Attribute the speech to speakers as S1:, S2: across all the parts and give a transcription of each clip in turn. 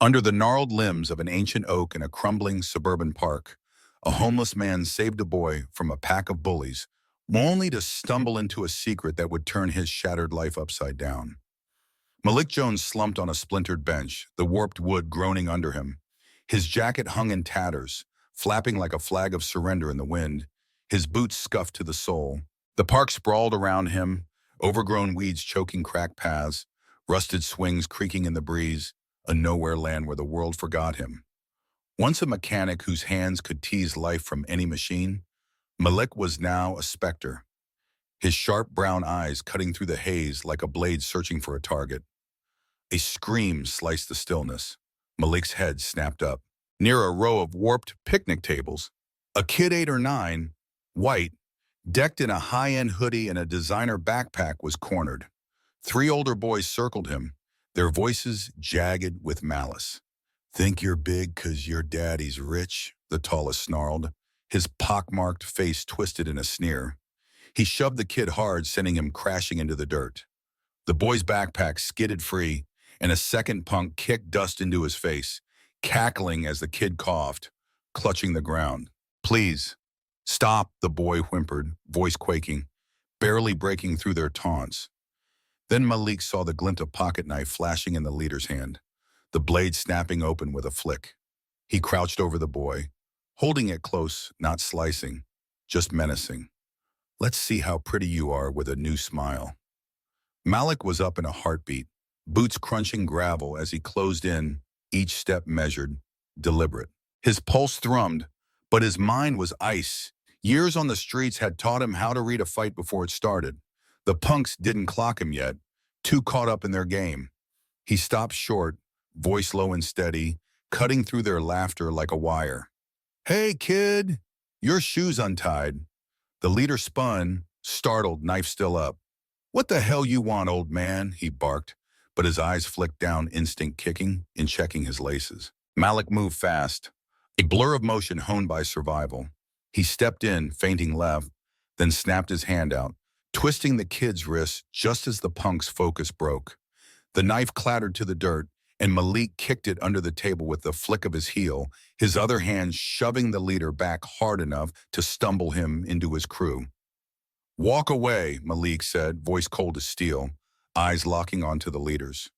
S1: Under the gnarled limbs of an ancient oak in a crumbling suburban park, a homeless man saved a boy from a pack of bullies, only to stumble into a secret that would turn his shattered life upside down. Malik Jones slumped on a splintered bench, the warped wood groaning under him. His jacket hung in tatters, flapping like a flag of surrender in the wind, his boots scuffed to the sole. The park sprawled around him, overgrown weeds choking cracked paths, rusted swings creaking in the breeze, a nowhere land where the world forgot him. Once a mechanic whose hands could tease life from any machine, Malik was now a specter, his sharp brown eyes cutting through the haze like a blade searching for a target. A scream sliced the stillness. Malik's head snapped up. Near a row of warped picnic tables, a kid 8 or 9, white, decked in a high-end hoodie and a designer backpack, was cornered. 3 older boys circled him, their voices jagged with malice. "Think you're big 'cause your daddy's rich?" the tallest snarled, his pockmarked face twisted in a sneer. He shoved the kid hard, sending him crashing into the dirt. The boy's backpack skidded free, and a second punk kicked dust into his face, cackling as the kid coughed, clutching the ground. "Please, stop," the boy whimpered, voice quaking, barely breaking through their taunts. Then Malik saw the glint of pocket knife flashing in the leader's hand, the blade snapping open with a flick. He crouched over the boy, holding it close, not slicing, just menacing. "Let's see how pretty you are with a new smile." Malik was up in a heartbeat, boots crunching gravel as he closed in, each step measured, deliberate. His pulse thrummed, but his mind was ice. Years on the streets had taught him how to read a fight before it started. The punks didn't clock him yet, too caught up in their game. He stopped short, voice low and steady, cutting through their laughter like a wire. "Hey, kid, your shoe's untied." The leader spun, startled, knife still up. "What the hell you want, old man?" he barked, but his eyes flicked down, instinct kicking in checking his laces. Malik moved fast, a blur of motion honed by survival. He stepped in, feinting left, then snapped his hand out, twisting the kid's wrist just as the punk's focus broke. The knife clattered to the dirt, and Malik kicked it under the table with the flick of his heel, his other hand shoving the leader back hard enough to stumble him into his crew. "Walk away," Malik said, voice cold as steel, eyes locking onto the leaders.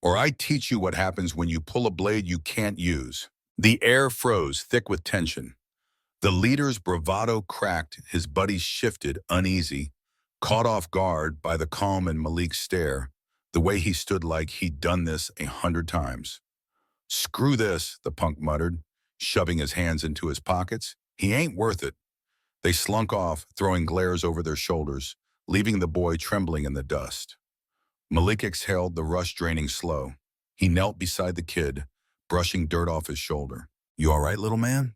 S1: "Or I teach you what happens when you pull a blade you can't use." The air froze, thick with tension. The leader's bravado cracked, his buddies shifted, uneasy, caught off guard by the calm in Malik's stare, the way he stood like he'd done this 100 times. "Screw this," the punk muttered, shoving his hands into his pockets. "He ain't worth it." They slunk off, throwing glares over their shoulders, leaving the boy trembling in the dust. Malik exhaled, the rush draining slow. He knelt beside the kid, brushing dirt off his shoulder. "You all right, little man?"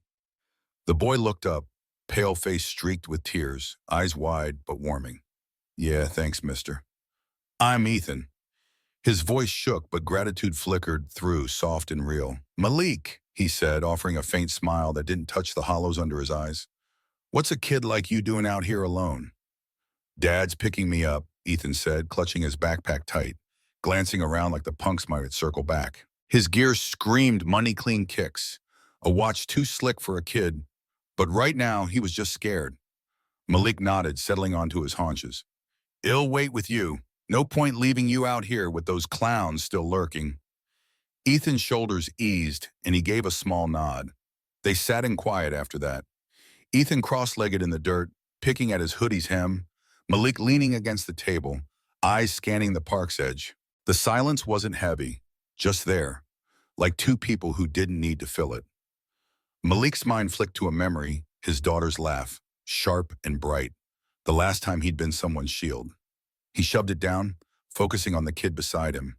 S1: The boy looked up, pale face streaked with tears, eyes wide but warming. "Yeah, thanks, mister. I'm Ethan." His voice shook, but gratitude flickered through, soft and real. "Malik," he said, offering a faint smile that didn't touch the hollows under his eyes. "What's a kid like you doing out here alone?" "Dad's picking me up," Ethan said, clutching his backpack tight, glancing around like the punks might circle back. His gears screamed money-clean kicks, a watch too slick for a kid, but right now he was just scared. Malik nodded, settling onto his haunches. "Ill wait with you. No point leaving you out here with those clowns still lurking." Ethan's shoulders eased, and he gave a small nod. They sat in quiet after that. Ethan cross-legged in the dirt, picking at his hoodie's hem, Malik leaning against the table, eyes scanning the park's edge. The silence wasn't heavy, just there, like two people who didn't need to fill it. Malik's mind flicked to a memory, his daughter's laugh, sharp and bright, the last time he'd been someone's shield. He shoved it down, focusing on the kid beside him.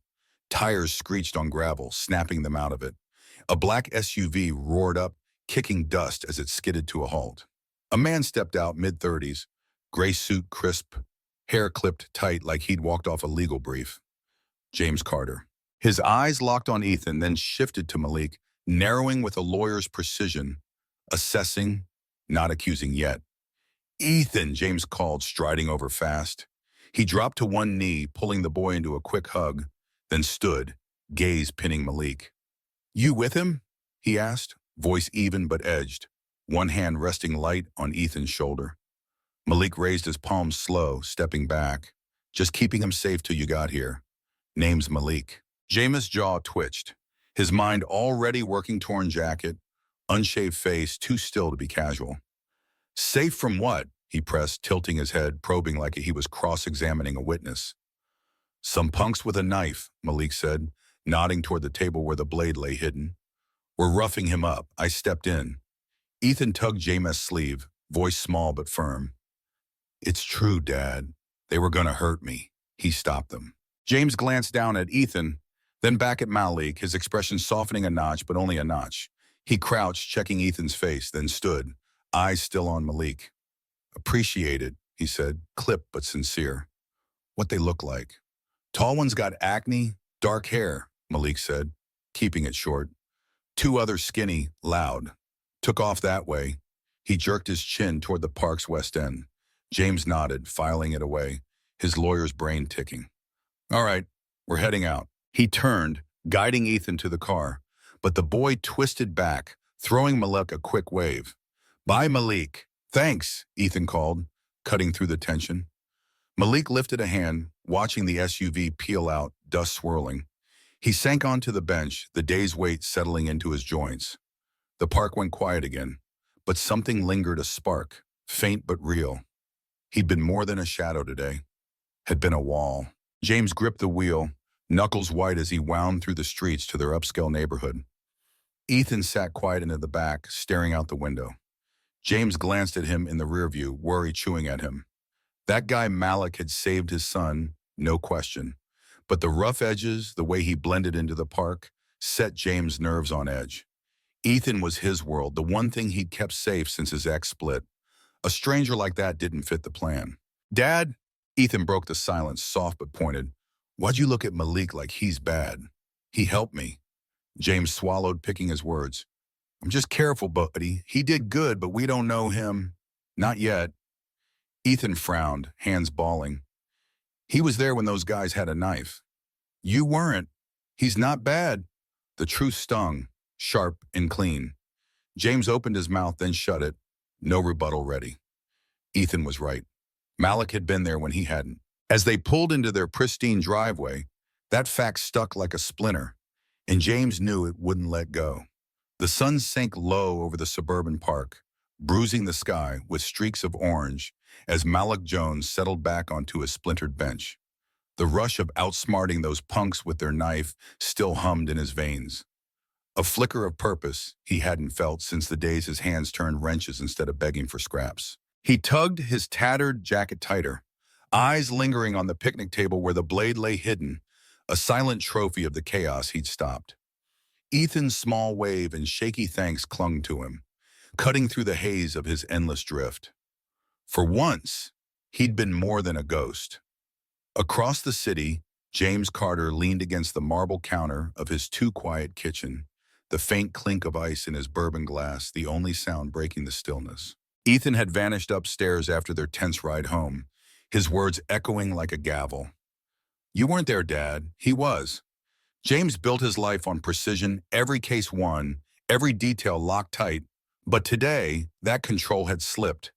S1: Tires screeched on gravel, snapping them out of it. A black SUV roared up, kicking dust as it skidded to a halt. A man stepped out, mid-30s, gray suit crisp, hair clipped tight like he'd walked off a legal brief. James Carter. His eyes locked on Ethan, then shifted to Malik, narrowing with a lawyer's precision, assessing, not accusing yet. "Ethan," James called, striding over fast. He dropped to one knee, pulling the boy into a quick hug, then stood, gaze pinning Malik. You with him? He asked, voice even but edged, one hand resting light on Ethan's shoulder. Malik raised his palms slow, stepping back. Just keeping him safe till you got here. Name's Malik. Jameis' jaw twitched, his mind already working torn jacket, unshaved face, too still to be casual. Safe from what? He pressed, tilting his head, probing like he was cross-examining a witness. Some punks with a knife, Malik said, nodding toward the table where the blade lay hidden. We're roughing him up. I stepped in. Ethan tugged Jameis' sleeve, voice small but firm. It's true, Dad. They were gonna hurt me. He stopped them. James glanced down at Ethan, then back at Malik, his expression softening a notch, but only a notch. He crouched, checking Ethan's face, then stood, eyes still on Malik. Appreciate it, he said, clipped but sincere. What they look like. Tall one's got acne, dark hair, Malik said, keeping it short. Two others skinny, loud. Took off that way. He jerked his chin toward the park's west end. James nodded, filing it away, his lawyer's brain ticking. All right, we're heading out. He turned, guiding Ethan to the car, but the boy twisted back, throwing Malik a quick wave. Bye, Malik. Thanks, Ethan called, cutting through the tension. Malik lifted a hand, watching the SUV peel out, dust swirling. He sank onto the bench, the day's weight settling into his joints. The park went quiet again, but something lingered, a spark, faint but real. He'd been more than a shadow today, had been a wall. James gripped the wheel, knuckles white as he wound through the streets to their upscale neighborhood. Ethan sat quiet into the back, staring out the window. James glanced at him in the rearview, worry chewing at him. That guy Malik had saved his son, no question. But the rough edges, the way he blended into the park, set James' nerves on edge. Ethan was his world, the one thing he'd kept safe since his ex split. A stranger like that didn't fit the plan. Dad? Ethan broke the silence, soft but pointed. Why'd you look at Malik like he's bad? He helped me. James swallowed, picking his words. I'm just careful, buddy. He did good, but we don't know him. Not yet. Ethan frowned, hands balling. He was there when those guys had a knife. You weren't. He's not bad. The truth stung, sharp and clean. James opened his mouth, then shut it. No rebuttal ready. Ethan was right. Malik had been there when he hadn't. As they pulled into their pristine driveway, that fact stuck like a splinter, and James knew it wouldn't let go. The sun sank low over the suburban park, bruising the sky with streaks of orange as Malik Jones settled back onto his splintered bench. The rush of outsmarting those punks with their knife still hummed in his veins. A flicker of purpose he hadn't felt since the days his hands turned wrenches instead of begging for scraps. He tugged his tattered jacket tighter, eyes lingering on the picnic table where the blade lay hidden, a silent trophy of the chaos he'd stopped. Ethan's small wave and shaky thanks clung to him, cutting through the haze of his endless drift. For once, he'd been more than a ghost. Across the city, James Carter leaned against the marble counter of his too-quiet kitchen, the faint clink of ice in his bourbon glass, the only sound breaking the stillness. Ethan had vanished upstairs after their tense ride home, his words echoing like a gavel. You weren't there, Dad. He was. James built his life on precision, every case won, every detail locked tight. But today, that control had slipped,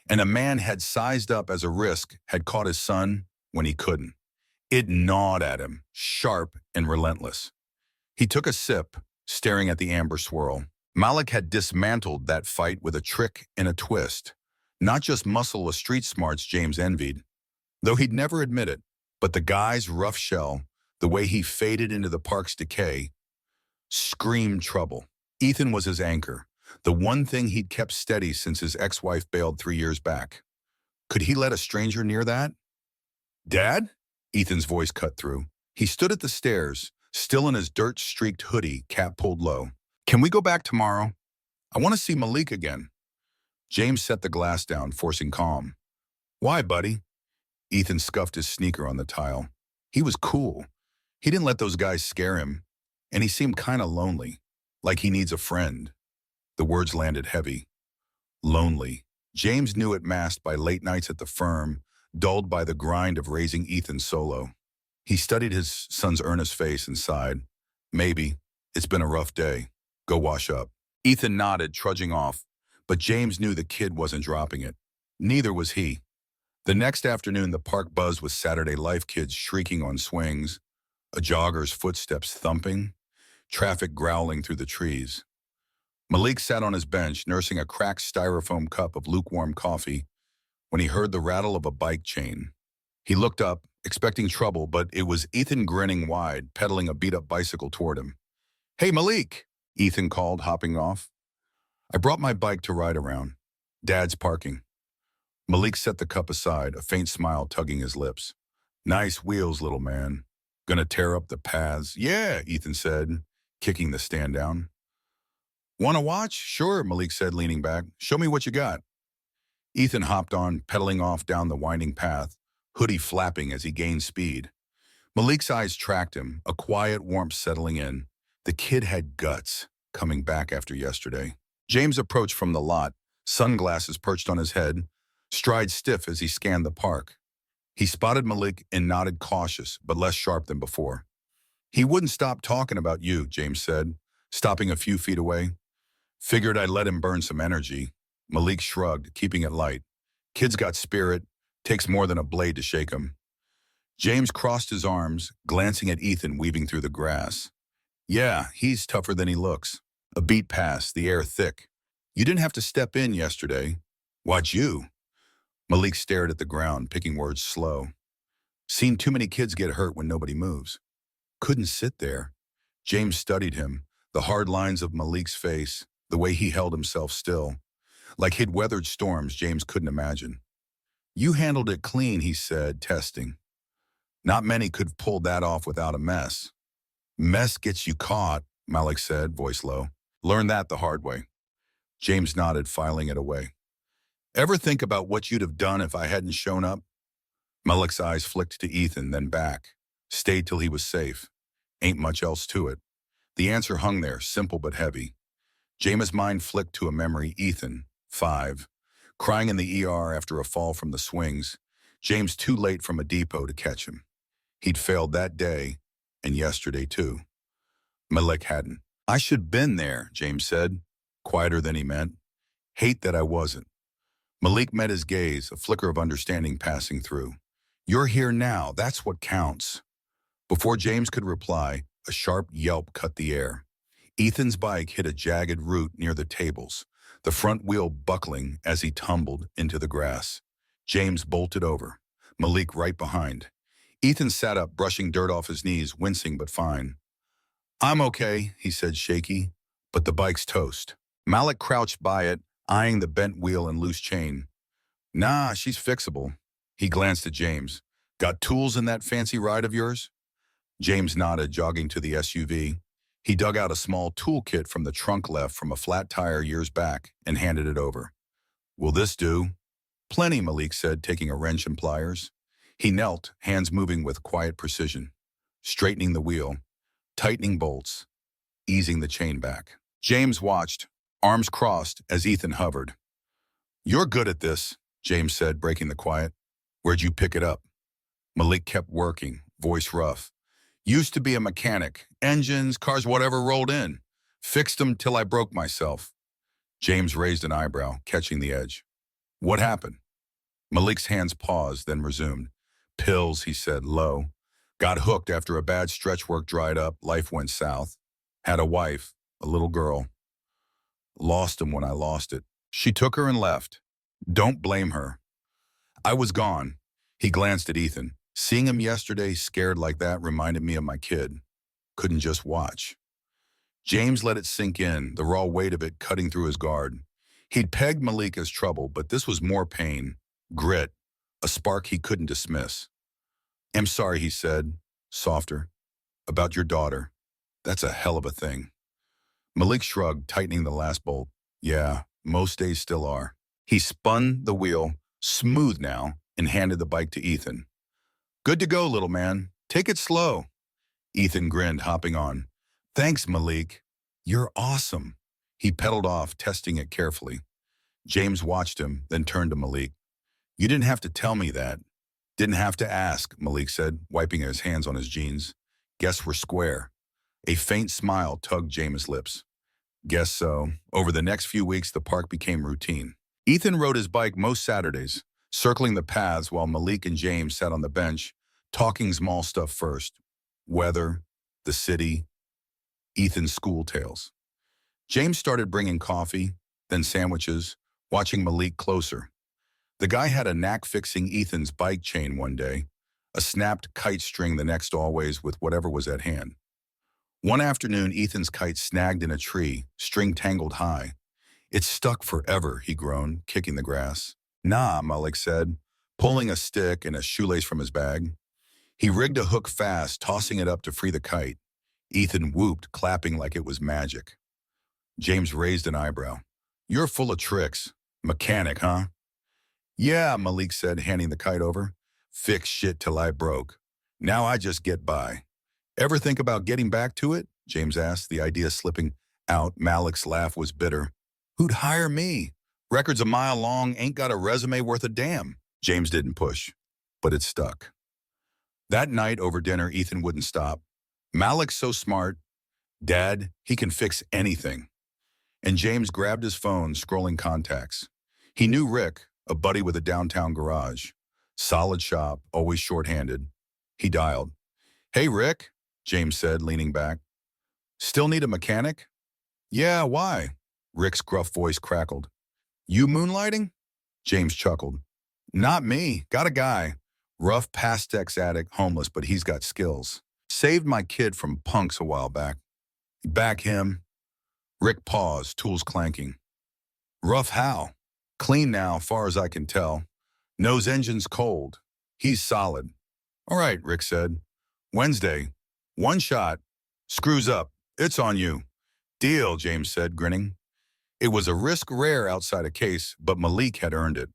S1: and a man had sized up as a risk had caught his son when he couldn't. It gnawed at him, sharp and relentless. He took a sip, staring at the amber swirl. Malik had dismantled that fight with a trick and a twist. Not just muscle or street smarts James envied, though he'd never admit it, but the guy's rough shell, the way he faded into the park's decay, screamed trouble. Ethan was his anchor, the one thing he'd kept steady since his ex-wife bailed 3 years back. Could he let a stranger near that? Dad? Ethan's voice cut through. He stood at the stairs, still in his dirt-streaked hoodie, cap pulled low. Can we go back tomorrow? I want to see Malik again. James set the glass down, forcing calm. Why, buddy? Ethan scuffed his sneaker on the tile. He was cool. He didn't let those guys scare him, and he seemed kind of lonely, like he needs a friend. The words landed heavy. Lonely. James knew it masked by late nights at the firm, dulled by the grind of raising Ethan solo. He studied his son's earnest face and sighed. Maybe, It's been a rough day. Go wash up. Ethan nodded, trudging off, but James knew the kid wasn't dropping it. Neither was he. The next afternoon, the park buzzed with Saturday Life kids shrieking on swings, a jogger's footsteps thumping, traffic growling through the trees. Malik sat on his bench, nursing a cracked styrofoam cup of lukewarm coffee, when he heard the rattle of a bike chain. He looked up, expecting trouble, but it was Ethan grinning wide, pedaling a beat-up bicycle toward him. "Hey, Malik," Ethan called, hopping off. "I brought my bike to ride around. Dad's parking." Malik set the cup aside, a faint smile tugging his lips. "Nice wheels, little man. Gonna tear up the paths?" "Yeah," Ethan said, kicking the stand down. "Want to watch?" "Sure," Malik said, leaning back. "Show me what you got." Ethan hopped on, pedaling off down the winding path, hoodie flapping as he gained speed. Malik's eyes tracked him, a quiet warmth settling in. The kid had guts, coming back after yesterday. James approached from the lot, sunglasses perched on his head, stride stiff as he scanned the park. He spotted Malik and nodded, cautious, but less sharp than before. "He wouldn't stop talking about you," James said, stopping a few feet away. "Figured I'd let him burn some energy." Malik shrugged, keeping it light. "Kid's got spirit. Takes more than a blade to shake him." James crossed his arms, glancing at Ethan weaving through the grass. "Yeah, he's tougher than he looks." A beat passed, the air thick. "You didn't have to step in yesterday." "Why'd you?" Malik stared at the ground, picking words slow. "Seen too many kids get hurt when nobody moves." "Couldn't sit there." James studied him, the hard lines of Malik's face, the way he held himself still. Like he'd weathered storms James couldn't imagine. "You handled it clean," he said, testing. "Not many could have pulled that off without a mess." "Mess gets you caught," Malik said, voice low. "Learned that the hard way." James nodded, filing it away. "Ever think about what you'd have done if I hadn't shown up?" Malik's eyes flicked to Ethan, then back. Stayed till he was safe. Ain't much else to it. The answer hung there, simple but heavy. James' mind flicked to a memory. Ethan, 5, crying in the ER after a fall from the swings. James too late from a depot to catch him. He'd failed that day, and yesterday too. Malik hadn't. "I should been there," James said, quieter than he meant. "Hate that I wasn't." Malik met his gaze, a flicker of understanding passing through. "You're here now, that's what counts." Before James could reply, a sharp yelp cut the air. Ethan's bike hit a jagged root near the tables, the front wheel buckling as he tumbled into the grass. James bolted over, Malik right behind. Ethan sat up, brushing dirt off his knees, wincing but fine. "I'm okay," he said, shaky, "but the bike's toast." Malik crouched by it, eyeing the bent wheel and loose chain. "Nah, she's fixable." He glanced at James. "Got tools in that fancy ride of yours?" James nodded, jogging to the SUV. He dug out a small toolkit from the trunk left from a flat tire years back and handed it over. "Will this do?" "Plenty," Malik said, taking a wrench and pliers. He knelt, hands moving with quiet precision, straightening the wheel, tightening bolts, easing the chain back. James watched, arms crossed, as Ethan hovered. "You're good at this," James said, breaking the quiet. "Where'd you pick it up?" Malik kept working, voice rough. "Used to be a mechanic. Engines, cars, whatever rolled in. Fixed them till I broke myself." James raised an eyebrow, catching the edge. "What happened?" Malik's hands paused, then resumed. "Pills," he said, low. "Got hooked after a bad stretch work dried up. Life went south. Had a wife, a little girl. Lost him when I lost it. She took her and left. Don't blame her. I was gone." He glanced at Ethan. "Seeing him yesterday, scared like that, reminded me of my kid. Couldn't just watch." James let it sink in, the raw weight of it cutting through his guard. He'd pegged Malik as trouble, but this was more pain, grit, a spark he couldn't dismiss. "I'm sorry," he said, softer. "About your daughter. That's a hell of a thing." Malik shrugged, tightening the last bolt. "Yeah, most days still are." He spun the wheel, smooth now, and handed the bike to Ethan. "Good to go, little man. Take it slow." Ethan grinned, hopping on. "Thanks, Malik. You're awesome." He pedaled off, testing it carefully. James watched him, then turned to Malik. "You didn't have to tell me that." "Didn't have to ask," Malik said, wiping his hands on his jeans. "Guess we're square." A faint smile tugged James' lips. Guess so. Over the next few weeks, the park became routine. Ethan rode his bike most Saturdays, circling the paths while Malik and James sat on the bench, talking small stuff first. Weather, the city, Ethan's school tales. James started bringing coffee, then sandwiches, watching Malik closer. The guy had a knack fixing Ethan's bike chain one day, a snapped kite string the next always with whatever was at hand. One afternoon, Ethan's kite snagged in a tree, string tangled high. It's stuck forever, he groaned, kicking the grass. Nah, Malik said, pulling a stick and a shoelace from his bag. He rigged a hook fast, tossing it up to free the kite. Ethan whooped, clapping like it was magic. James raised an eyebrow. You're full of tricks. Mechanic, huh? Yeah, Malik said, handing the kite over. Fix shit till I broke. Now I just get by. Ever think about getting back to it? James asked, the idea slipping out. Malik's laugh was bitter. Who'd hire me? Records a mile long, ain't got a resume worth a damn. James didn't push, but it stuck. That night over dinner, Ethan wouldn't stop. Malik's so smart. Dad, he can fix anything. And James grabbed his phone, scrolling contacts. He knew Rick, a buddy with a downtown garage. Solid shop, always short-handed. He dialed. Hey, Rick, James said, leaning back. Still need a mechanic? Yeah, why? Rick's gruff voice crackled. You moonlighting? James chuckled. Not me. Got a guy. Rough Pastex addict, homeless, but he's got skills. Saved my kid from punks a while back. Back him. Rick paused, tools clanking. Rough how? Clean now, far as I can tell. Knows engine's cold. He's solid. All right, Rick said. Wednesday. One shot. Screws up. It's on you. Deal, James said, grinning. It was a risk rare outside a case, but Malik had earned it.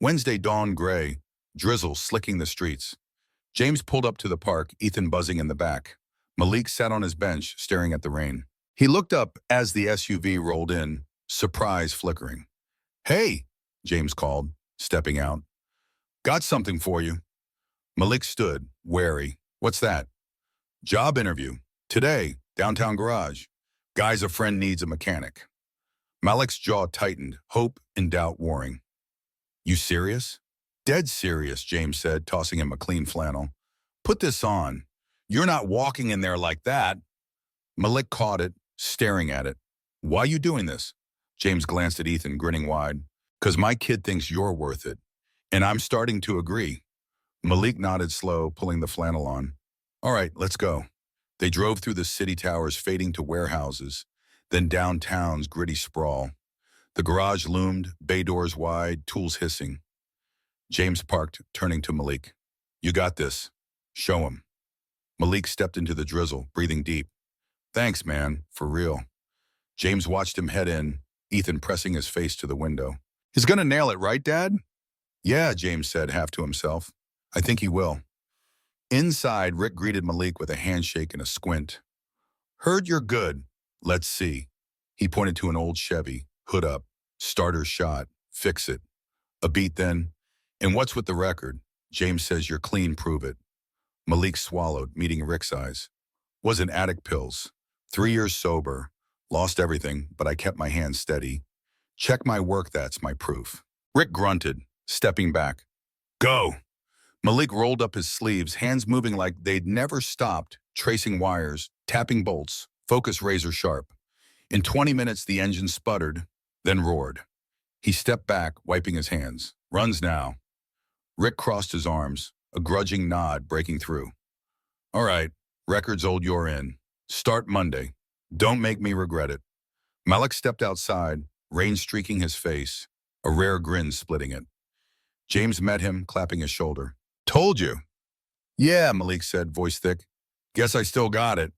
S1: Wednesday dawned gray, drizzle slicking the streets. James pulled up to the park, Ethan buzzing in the back. Malik sat on his bench, staring at the rain. He looked up as the SUV rolled in, surprise flickering. Hey, James called, stepping out. Got something for you. Malik stood, wary. What's that? Job interview. Today, downtown garage. Guy's a friend needs a mechanic. Malik's jaw tightened, hope and doubt warring. You serious? Dead serious, James said, tossing him a clean flannel. Put this on. You're not walking in there like that. Malik caught it, staring at it. Why you doing this? James glanced at Ethan, grinning wide. 'Cause my kid thinks you're worth it. And I'm starting to agree. Malik nodded slow, pulling the flannel on. All right, let's go. They drove through the city towers, fading to warehouses, then downtown's gritty sprawl. The garage loomed, bay doors wide, tools hissing. James parked, turning to Malik. You got this. Show him. Malik stepped into the drizzle, breathing deep. Thanks, man, for real. James watched him head in, Ethan pressing his face to the window. He's gonna nail it, right, Dad? Yeah, James said, half to himself. I think he will. Inside, Rick greeted Malik with a handshake and a squint. Heard you're good. Let's see. He pointed to an old Chevy, hood up, starter shot, fix it. A beat then. And what's with the record? James says you're clean, prove it. Malik swallowed, meeting Rick's eyes. Wasn't addict pills. 3 years sober. Lost everything, but I kept my hands steady. Check my work, that's my proof. Rick grunted, stepping back. Go! Malik rolled up his sleeves, hands moving like they'd never stopped, tracing wires, tapping bolts, focus razor sharp. In 20 minutes, the engine sputtered, then roared. He stepped back, wiping his hands. Runs now. Rick crossed his arms, a grudging nod breaking through. All right, record's old, you're in. Start Monday. Don't make me regret it. Malik stepped outside, rain streaking his face, a rare grin splitting it. James met him, clapping his shoulder. Told you. Yeah, Malik said, voice thick. Guess I still got it.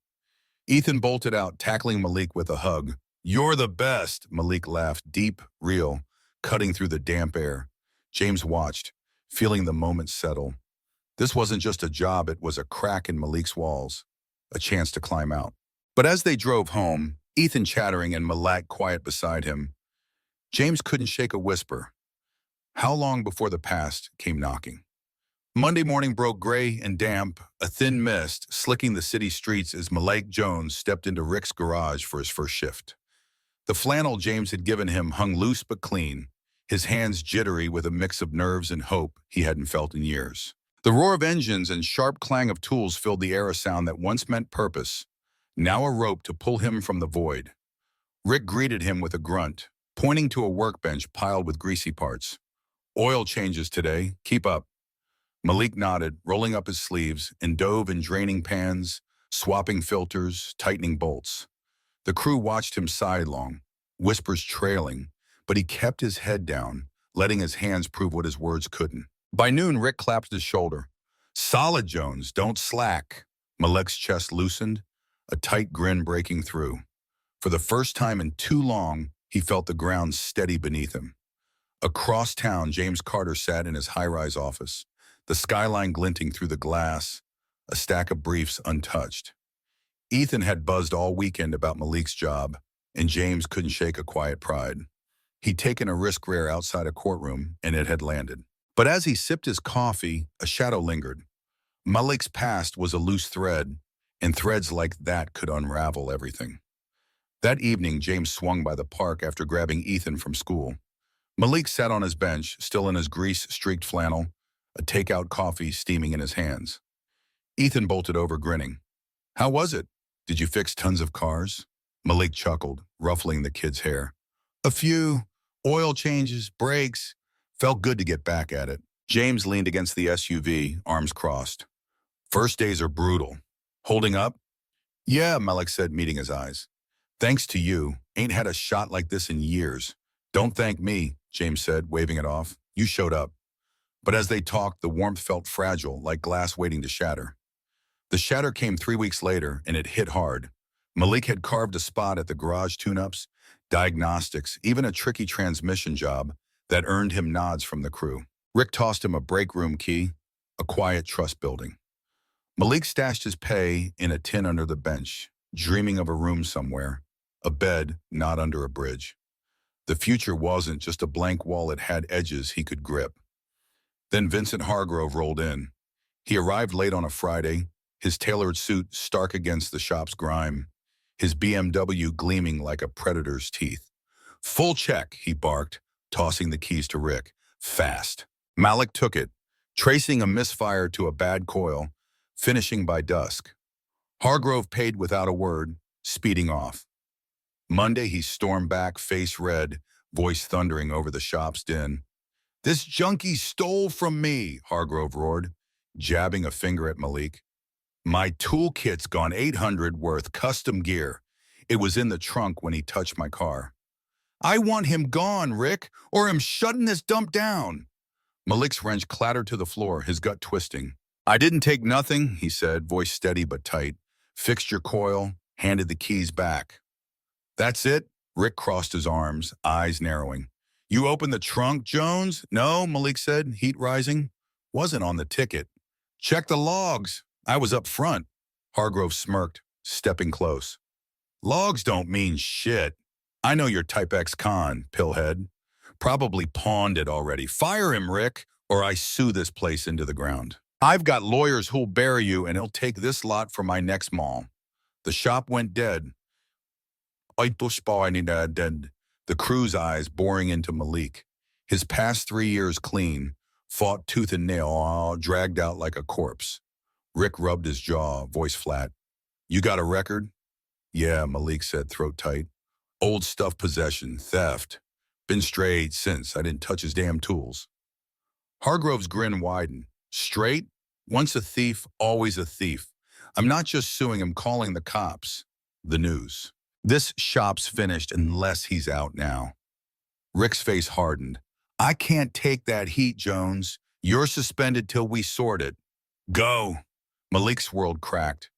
S1: Ethan bolted out, tackling Malik with a hug. You're the best, Malik laughed, deep, real, cutting through the damp air. James watched, feeling the moment settle. This wasn't just a job, it was a crack in Malik's walls, a chance to climb out. But as they drove home, Ethan chattering and Malik quiet beside him, James couldn't shake a whisper. How long before the past came knocking? Monday morning broke gray and damp, a thin mist slicking the city streets as Malik Jones stepped into Rick's garage for his first shift. The flannel James had given him hung loose but clean, his hands jittery with a mix of nerves and hope he hadn't felt in years. The roar of engines and sharp clang of tools filled the air, a sound that once meant purpose, now a rope to pull him from the void. Rick greeted him with a grunt, pointing to a workbench piled with greasy parts. "Oil changes today. Keep up." Malik nodded, rolling up his sleeves, and dove in draining pans, swapping filters, tightening bolts. The crew watched him sidelong, whispers trailing, but he kept his head down, letting his hands prove what his words couldn't. By noon, Rick clapped his shoulder. "Solid, Jones, don't slack." Malik's chest loosened, a tight grin breaking through. For the first time in too long, he felt the ground steady beneath him. Across town, James Carter sat in his high-rise office, the skyline glinting through the glass, a stack of briefs untouched. Ethan had buzzed all weekend about Malik's job, and James couldn't shake a quiet pride. He'd taken a risk rare outside a courtroom, and it had landed. But as he sipped his coffee, a shadow lingered. Malik's past was a loose thread, and threads like that could unravel everything. That evening, James swung by the park after grabbing Ethan from school. Malik sat on his bench, still in his grease-streaked flannel, a takeout coffee steaming in his hands. Ethan bolted over, grinning. "How was it? Did you fix tons of cars?" Malik chuckled, ruffling the kid's hair. "A few. Oil changes, brakes. Felt good to get back at it." James leaned against the SUV, arms crossed. "First days are brutal. Holding up?" "Yeah," Malik said, meeting his eyes. "Thanks to you. Ain't had a shot like this in years." "Don't thank me," James said, waving it off. "You showed up." But as they talked, the warmth felt fragile, like glass waiting to shatter. The shatter came 3 weeks later, and it hit hard. Malik had carved a spot at the garage tune-ups, diagnostics, even a tricky transmission job that earned him nods from the crew. Rick tossed him a break room key, a quiet trust building. Malik stashed his pay in a tin under the bench, dreaming of a room somewhere, a bed not under a bridge. The future wasn't just a blank wall, it had edges he could grip. Then Vincent Hargrove rolled in. He arrived late on a Friday, his tailored suit stark against the shop's grime, his BMW gleaming like a predator's teeth. "Full check," he barked, tossing the keys to Rick. "Fast." Malik took it, tracing a misfire to a bad coil, finishing by dusk. Hargrove paid without a word, speeding off. Monday, he stormed back, face red, voice thundering over the shop's din. "This junkie stole from me," Hargrove roared, jabbing a finger at Malik. "My toolkit's gone, 800 worth, custom gear. It was in the trunk when he touched my car." "I want him gone, Rick, or I'm shutting this dump down." Malik's wrench clattered to the floor, his gut twisting. "I didn't take nothing," he said, voice steady but tight. Fixed your coil, handed the keys back. "That's it?" Rick crossed his arms, eyes narrowing. "You opened the trunk, Jones?" "No," Malik said, heat rising. "Wasn't on the ticket." "Check the logs. I was up front." Hargrove smirked, stepping close. "Logs don't mean shit. I know your Type X con, pillhead. Probably pawned it already. Fire him, Rick, or I sue this place into the ground. I've got lawyers who'll bury you, and he'll take this lot for my next mall." The shop went dead. Dead. The crew's eyes boring into Malik. His past 3 years clean, fought tooth and nail, dragged out like a corpse. Rick rubbed his jaw, voice flat. "You got a record?" "Yeah," Malik said, throat tight. "Old stuff possession, theft. Been straight since. I didn't touch his damn tools." Hargrove's grin widened. "Straight? Once a thief, always a thief. I'm not just suing him, calling the cops. The news. This shop's finished unless he's out now." Rick's face hardened. "I can't take that heat, Jones. You're suspended till we sort it. Go." Malik's world cracked.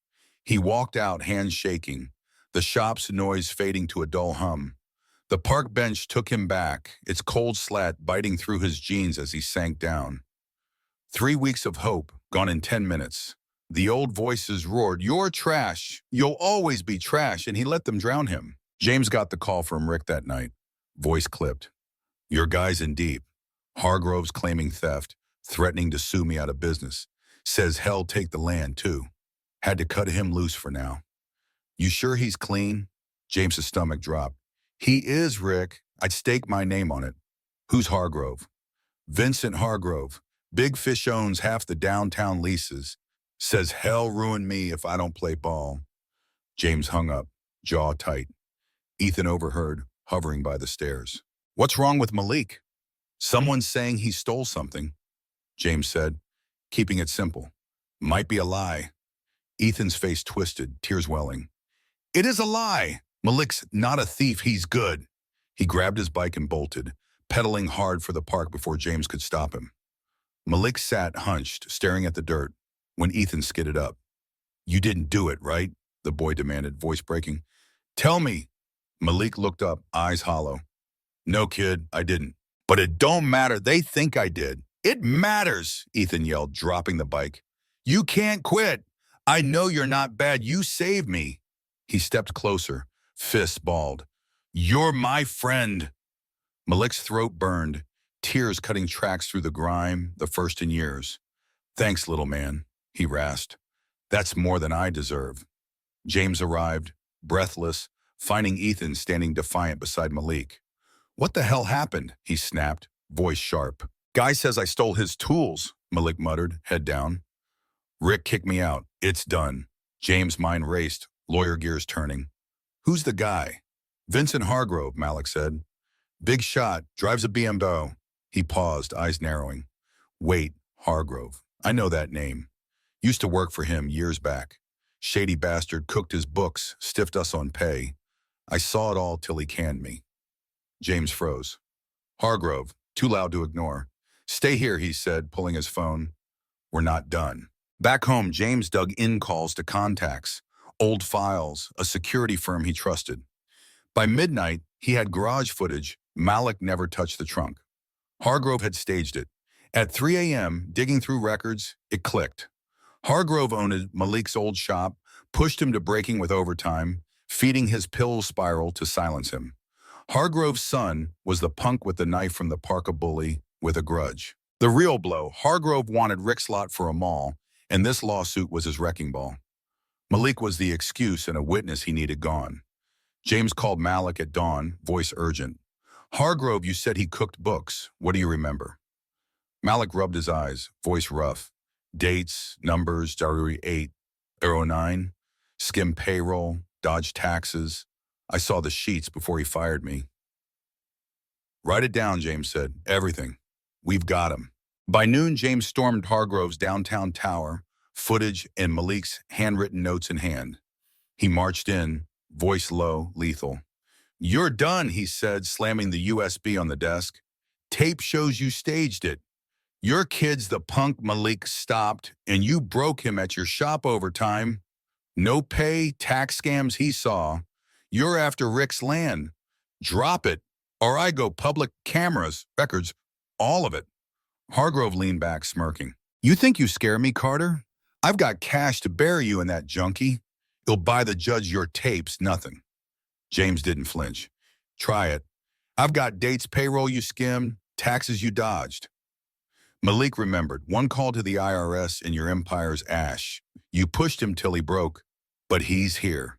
S1: He walked out, hands shaking, the shop's noise fading to a dull hum. The park bench took him back, its cold slat biting through his jeans as he sank down. 3 weeks of hope, gone in 10 minutes. The old voices roared, "You're trash. You'll always be trash," and he let them drown him. James got the call from Rick that night. Voice clipped. "Your guy's in deep. Hargrove's claiming theft. threatening to sue me out of business. Says hell take the land, too. Had to cut him loose for now. You sure he's clean? James's stomach dropped. He is, Rick. I'd stake my name on it. Who's Hargrove? Vincent Hargrove. Big Fish owns half the downtown leases. Says hell ruin me if I don't play ball. James hung up, jaw tight. Ethan overheard, hovering by the stairs. What's wrong with Malik? Someone's saying he stole something, James said, keeping it simple. Might be a lie. Ethan's face twisted, tears welling. It is a lie. Malik's not a thief, he's good. He grabbed his bike and bolted, pedaling hard for the park before James could stop him. Malik sat hunched, staring at the dirt, when Ethan skidded up. You didn't do it, right? The boy demanded, voice breaking. Tell me. Malik looked up, eyes hollow. No, kid, I didn't. But it don't matter, they think I did. It matters, Ethan yelled, dropping the bike. You can't quit. I know you're not bad, you saved me. He stepped closer, fists balled. You're my friend. Malik's throat burned, tears cutting tracks through the grime, the first in years. Thanks, little man, he rasped. That's more than I deserve. James arrived, breathless, finding Ethan standing defiant beside Malik. What the hell happened? He snapped, voice sharp. Guy says I stole his tools, Malik muttered, head down. Rick kicked me out. It's done. James' mind raced, lawyer gears turning. Who's the guy? Vincent Hargrove, Malik said. Big shot, drives a BMW. He paused, eyes narrowing. Wait, Hargrove. I know that name. Used to work for him years back. Shady bastard cooked his books, stiffed us on pay. I saw it all till he canned me. James froze. Hargrove, too loud to ignore. Stay here, he said, pulling his phone. We're not done. Back home, James dug in calls to contacts, old files, a security firm he trusted. By midnight, he had garage footage. Malik never touched the trunk. Hargrove had staged it. At 3 a.m., digging through records, it clicked. Hargrove owned Malik's old shop, pushed him to breaking with overtime, feeding his pill spiral to silence him. Hargrove's son was the punk with the knife from the park of Bully with a grudge. The real blow, Hargrove wanted Rick's lot for a mall, and this lawsuit was his wrecking ball. Malik was the excuse and a witness he needed gone. James called Malik at dawn, voice urgent. Hargrove, you said he cooked books. What do you remember? Malik rubbed his eyes, voice rough. Dates, numbers, Diary 8, Arrow 9, skim payroll, dodge taxes. I saw the sheets before he fired me. Write it down, James said. Everything. We've got him. By noon, James stormed Hargrove's downtown tower, footage and Malik's handwritten notes in hand. He marched in, voice low, lethal. You're done, he said, slamming the USB on the desk. Tape shows you staged it. Your kid's the punk Malik stopped, and you broke him at your shop overtime. No pay, tax scams he saw. You're after Rick's land. Drop it, or I go public cameras, records, all of it. Hargrove leaned back, smirking. You think you scare me, Carter? I've got cash to bury you in that junkie. You'll buy the judge your tapes, nothing. James didn't flinch. Try it. I've got dates, payroll you skimmed, taxes you dodged. Malik remembered, one call to the IRS in your empire's ash. You pushed him till he broke, but he's here.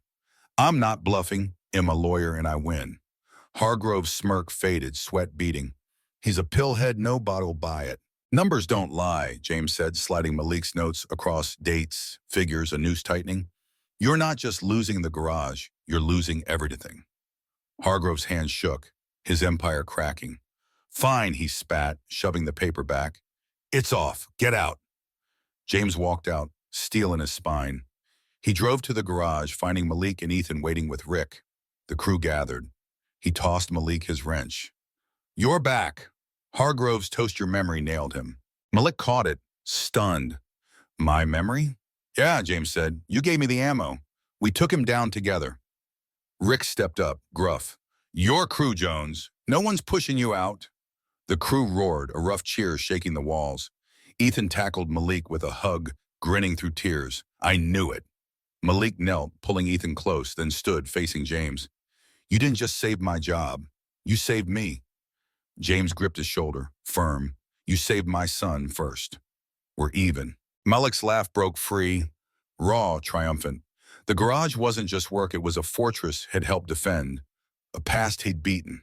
S1: I'm not bluffing, am a lawyer and I win. Hargrove's smirk faded, sweat beading. He's a pillhead, nobody'll buy it. Numbers don't lie, James said, sliding Malik's notes across dates, figures, a noose tightening. You're not just losing the garage, you're losing everything. Hargrove's hand shook, his empire cracking. Fine, he spat, shoving the paper back. It's off. Get out. James walked out, steel in his spine. He drove to the garage, finding Malik and Ethan waiting with Rick. The crew gathered. He tossed Malik his wrench. You're back. Hargrove's toast your memory nailed him. Malik caught it, stunned. My memory? Yeah, James said. You gave me the ammo. We took him down together. Rick stepped up, gruff. Your crew, Jones. No one's pushing you out. The crew roared, a rough cheer shaking the walls. Ethan tackled Malik with a hug, grinning through tears. I knew it. Malik knelt, pulling Ethan close, then stood, facing James. You didn't just save my job. You saved me. James gripped his shoulder, firm. You saved my son first. We're even. Malik's laugh broke free, raw, triumphant. The garage wasn't just work, it was a fortress he'd helped defend, a past he'd beaten.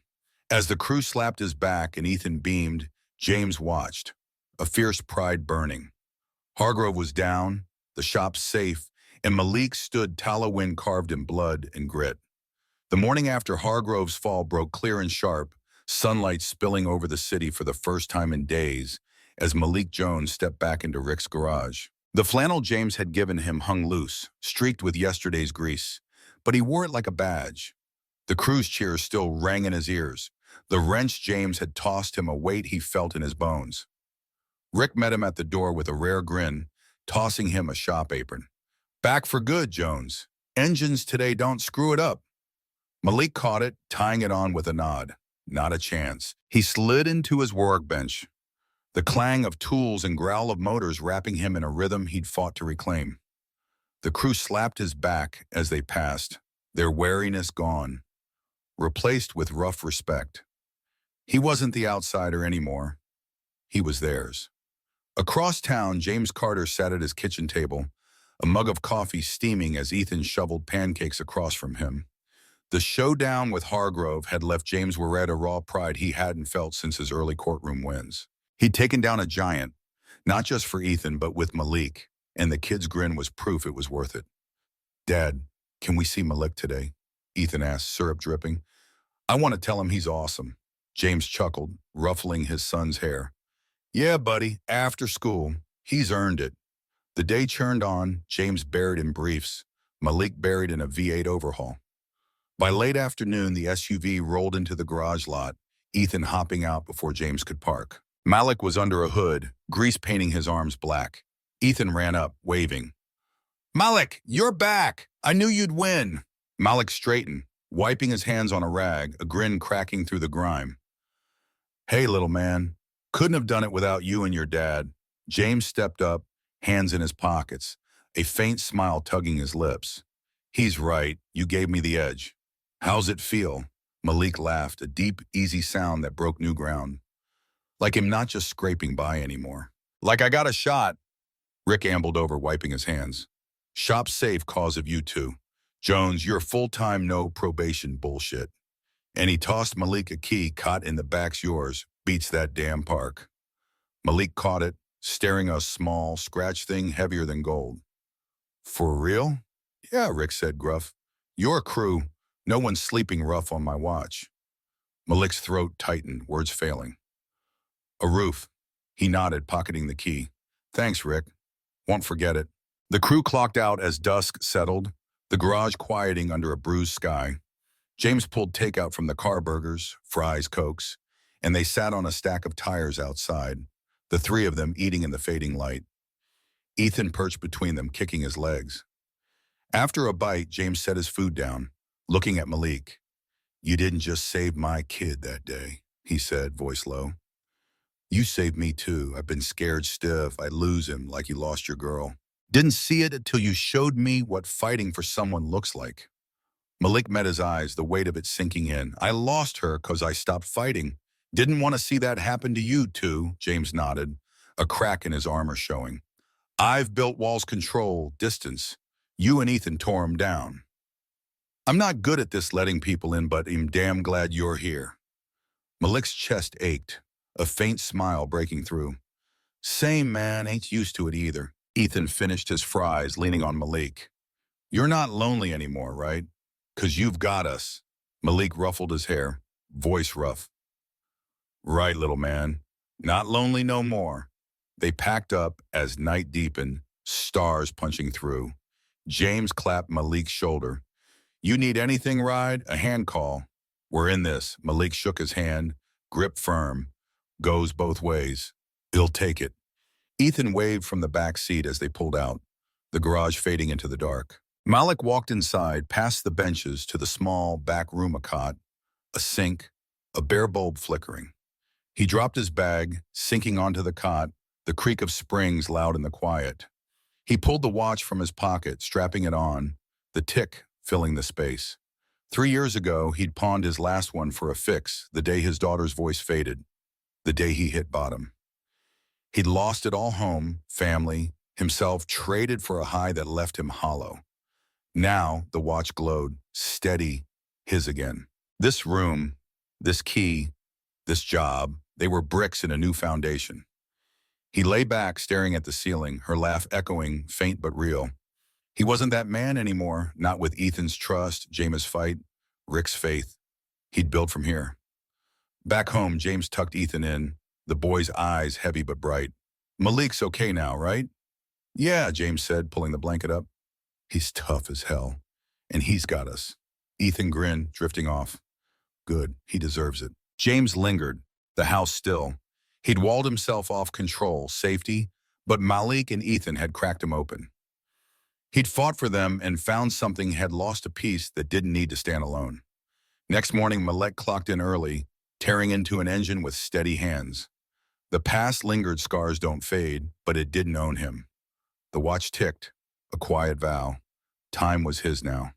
S1: As the crew slapped his back and Ethan beamed, James watched, a fierce pride burning. Hargrove was down, the shop safe, and Malik stood, tallow wind carved in blood and grit. The morning after Hargrove's fall broke clear and sharp, sunlight spilling over the city for the first time in days, as Malik Jones stepped back into Rick's garage. The flannel James had given him hung loose, streaked with yesterday's grease, but he wore it like a badge. The crew's cheers still rang in his ears. The wrench James had tossed him a weight he felt in his bones. Rick met him at the door with a rare grin, tossing him a shop apron. Back for good, Jones. Engines today, don't screw it up. Malik caught it, tying it on with a nod. Not a chance. He slid into his workbench, the clang of tools and growl of motors wrapping him in a rhythm he'd fought to reclaim. The crew slapped his back as they passed, their wariness gone, replaced with rough respect. He wasn't the outsider anymore. He was theirs. Across town, James Carter sat at his kitchen table, a mug of coffee steaming as Ethan shoveled pancakes across from him. The showdown with Hargrove had left James Warrett a raw pride he hadn't felt since his early courtroom wins. He'd taken down a giant, not just for Ethan, but with Malik, and the kid's grin was proof it was worth it. Dad, can we see Malik today? Ethan asked, syrup dripping. I want to tell him he's awesome. James chuckled, ruffling his son's hair. Yeah, buddy, after school. He's earned it. The day churned on, James buried in briefs, Malik buried in a V8 overhaul. By late afternoon, the SUV rolled into the garage lot, Ethan hopping out before James could park. Malik was under a hood, grease painting his arms black. Ethan ran up, waving. Malik, you're back! I knew you'd win! Malik straightened, wiping his hands on a rag, a grin cracking through the grime. Hey, little man. Couldn't have done it without you and your dad. James stepped up, hands in his pockets, a faint smile tugging his lips. He's right, you gave me the edge. How's it feel? Malik laughed, a deep, easy sound that broke new ground. Like him not just scraping by anymore. Like I got a shot. Rick ambled over, wiping his hands. Shop safe cause of you two. Jones, you're full-time no probation bullshit. And he tossed Malik a key, caught in the back's yours. Beats that damn park. Malik caught it, staring a small, scratch thing heavier than gold. For real? Yeah, Rick said gruff. Your crew. No one's sleeping rough on my watch. Malik's throat tightened, words failing. A roof. He nodded, pocketing the key. Thanks, Rick. Won't forget it. The crew clocked out as dusk settled, the garage quieting under a bruised sky. James pulled takeout from the car, burgers, fries, Cokes, and they sat on a stack of tires outside, the three of them eating in the fading light. Ethan perched between them, kicking his legs. After a bite, James set his food down, looking at Malik. You didn't just save my kid that day, he said, voice low. You saved me too. I've been scared stiff. I'd lose him like you lost your girl. Didn't see it until you showed me what fighting for someone looks like. Malik met his eyes, the weight of it sinking in. I lost her because I stopped fighting. Didn't want to see that happen to you too, James nodded, a crack in his armor showing. I've built walls, control, distance. You and Ethan tore them down. I'm not good at this letting people in, but I'm damn glad you're here. Malik's chest ached, a faint smile breaking through. Same, man, ain't used to it either. Ethan finished his fries, leaning on Malik. You're not lonely anymore, right? 'Cause you've got us. Malik ruffled his hair, voice rough. Right, little man. Not lonely no more. They packed up as night deepened, stars punching through. James clapped Malik's shoulder. You need anything, Ride? A hand call. We're in this. Malik shook his hand, grip firm. Goes both ways. He'll take it. Ethan waved from the back seat as they pulled out, the garage fading into the dark. Malik walked inside, past the benches to the small back room, a cot, a sink, a bare bulb flickering. He dropped his bag, sinking onto the cot, the creak of springs loud in the quiet. He pulled the watch from his pocket, strapping it on, the tick filling the space. 3 years ago, he'd pawned his last one for a fix, the day his daughter's voice faded, the day he hit bottom. He'd lost it all: home, family, himself, traded for a high that left him hollow. Now the watch glowed, steady, his again. This room, this key, this job, they were bricks in a new foundation. He lay back, staring at the ceiling, her laugh echoing, faint but real. He wasn't that man anymore, not with Ethan's trust, James' fight, Rick's faith. He'd built from here. Back home, James tucked Ethan in, the boy's eyes heavy but bright. "Malik's okay now, right?" "Yeah," James said, pulling the blanket up. "He's tough as hell. And he's got us." Ethan grinned, drifting off. "Good, he deserves it." James lingered, the house still. He'd walled himself off control, safety, but Malik and Ethan had cracked him open. He'd fought for them and found something, had lost a piece that didn't need to stand alone. Next morning, Malik clocked in early, tearing into an engine with steady hands. The past lingered, scars don't fade, but it didn't own him. The watch ticked, a quiet vow. Time was his now.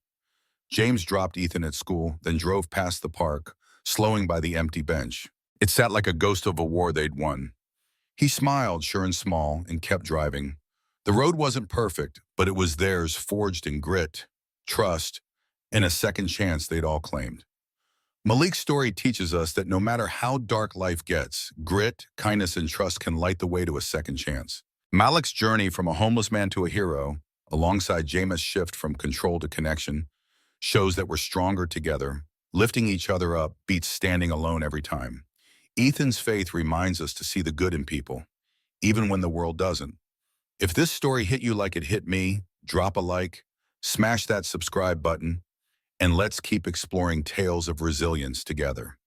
S1: James dropped Ethan at school, then drove past the park, slowing by the empty bench. It sat like a ghost of a war they'd won. He smiled, sure and small, and kept driving. The road wasn't perfect, but it was theirs, forged in grit, trust, and a second chance they'd all claimed. Malik's story teaches us that no matter how dark life gets, grit, kindness, and trust can light the way to a second chance. Malik's journey from a homeless man to a hero, alongside Jameis' shift from control to connection, shows that we're stronger together. Lifting each other up beats standing alone every time. Ethan's faith reminds us to see the good in people, even when the world doesn't. If this story hit you like it hit me, drop a like, smash that subscribe button, and let's keep exploring tales of resilience together.